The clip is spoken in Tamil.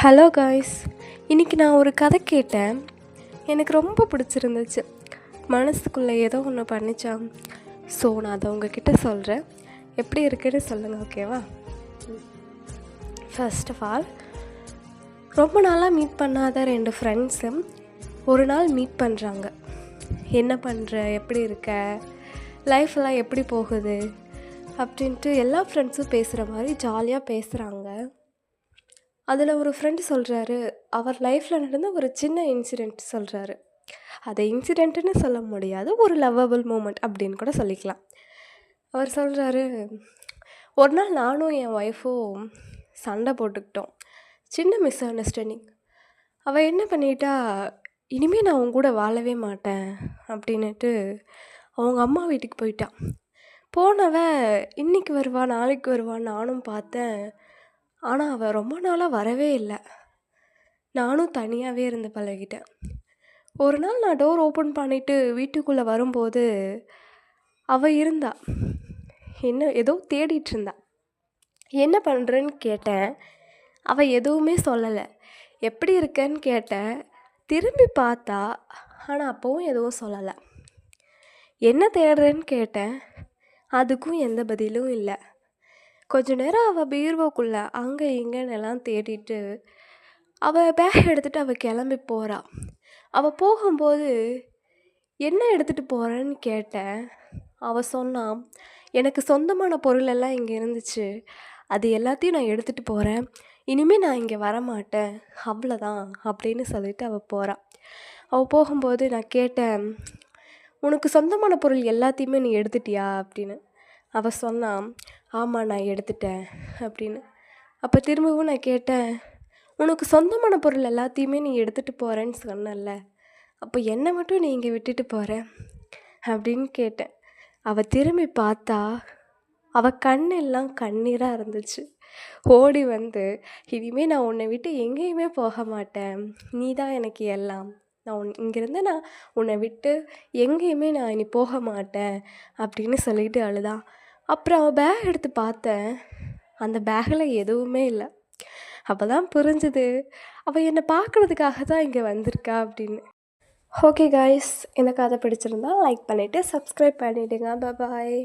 ஹலோ காய்ஸ், இன்றைக்கி நான் ஒரு கதை கேட்டேன். எனக்கு ரொம்ப பிடிச்சிருந்துச்சு. மனசுக்குள்ளே ஏதோ ஒன்று பண்ணிச்சான். ஸோ நான் அதை உங்ககிட்ட சொல்கிறேன். எப்படி இருக்குன்னு சொல்லுங்கள், ஓகேவா? ஃபர்ஸ்ட் ஆஃப் ஆல், ரொம்ப நாளாக மீட் பண்ணாத 2 ஃப்ரெண்ட்ஸும் ஒரு நாள் மீட் பண்ணுறாங்க. என்ன பண்ணுற, எப்படி இருக்க, லைஃப்லாம் எப்படி போகுது அப்படின்ட்டு எல்லா ஃப்ரெண்ட்ஸும் பேசுகிற மாதிரி ஜாலியாக பேசுகிறாங்க. அதில் ஒரு ஃப்ரெண்டு சொல்கிறாரு, அவர் லைஃப்பில் நடந்த ஒரு சின்ன இன்சிடெண்ட் சொல்கிறாரு. அதை இன்சிடெண்ட்டுன்னு சொல்ல முடியாது, ஒரு லவ்வபிள் மூமெண்ட் அப்படின்னு கூட சொல்லிக்கலாம். அவர் சொல்கிறாரு, ஒரு நாள் நானும் என் ஒய்ஃபும் சண்டை போட்டுக்கிட்டோம். சின்ன மிஸ் அண்டர்ஸ்டாண்டிங். அவள் என்ன பண்ணிட்டா, இனிமேல் நான் அவங்க கூட வாழவே மாட்டேன் அப்படின்னுட்டு அவங்க அம்மா வீட்டுக்கு போயிட்டான். போனவ இன்றைக்கி வருவா நாளைக்கு வருவான்னு நானும் பார்த்தேன். ஆனால் அவள் ரொம்ப நாளாக வரவே இல்லை. நானும் தனியாகவே இருந்து பழகிட்டேன். ஒரு நாள் நான் டோர் ஓப்பன் பண்ணிவிட்டு வீட்டுக்குள்ளே வரும்போது அவள் இருந்தா. என்ன ஏதோ தேடிட்டு இருந்தா. என்ன பண்ணுறேன்னு கேட்டேன். அவள் எதுவுமே சொல்லலை. எப்படி இருக்கேன்னு கேட்டேன். திரும்பி பார்த்தா, ஆனால் அப்போவும் எதுவும் சொல்லலை. என்ன தேடுறேன்னு கேட்டேன். அதுக்கும் எந்த பதிலும் இல்லை. கொஞ்ச நேரம் அவள் பீர்வோக்குள்ளே அங்கே இங்கேன்னு எல்லாம் தேடிட்டு அவள் பேக் எடுத்துகிட்டு அவள் கிளம்பி போகிறா. அவள் போகும்போது என்ன எடுத்துகிட்டு போகிறேன்னு கேட்டேன். அவள் சொன்னான், எனக்கு சொந்தமான பொருள் எல்லாம் இங்கே இருந்துச்சு, அது எல்லாத்தையும் நான் எடுத்துகிட்டு போகிறேன், இனிமேல் நான் இங்கே வரமாட்டேன், அவ்வளோதான் அப்படின்னு சொல்லிட்டு அவள் போகிறா. அவள் போகும்போது நான் கேட்டேன், உனக்கு சொந்தமான பொருள் எல்லாத்தையுமே நீ எடுத்துட்டியா அப்படின்னு. அவள் சொன்னான், ஆமாம் நான் எடுத்துட்டேன் அப்படின்னு. அப்போ திரும்பவும் நான் கேட்டேன், உனக்கு சொந்தமான பொருள் எல்லாத்தையுமே நீ எடுத்துகிட்டு போகிறேன்னு சொன்னல, அப்போ என்னை மட்டும் நீ இங்கே விட்டுட்டு போகிற அப்படின்னு கேட்டேன். அவள் திரும்பி பார்த்தா, அவள் கண்ணெல்லாம் கண்ணீராக இருந்துச்சு. ஓடி வந்து, இனிமேல் நான் உன்னை விட்டு எங்கேயுமே போக மாட்டேன், நீ தான் எனக்கு எல்லாம், நான் இங்கேருந்து நான் உன்னை விட்டு எங்கேயுமே நான் இனி போக மாட்டேன் அப்படின்னு சொல்லிட்டு அழுதான். அப்புறம் அவள் பேக் எடுத்து பார்த்தேன். அந்த பேக்கில் எதுவுமே இல்லை. அப்போ தான் புரிஞ்சுது, அவள் என்னை பார்க்குறதுக்காக தான் இங்கே வந்திருக்கா அப்படின்னு. ஓகே காய்ஸ், இந்த கதை பிடிச்சிருந்தா லைக் பண்ணிவிட்டு சப்ஸ்கிரைப் பண்ணிவிடுங்க. பாய்.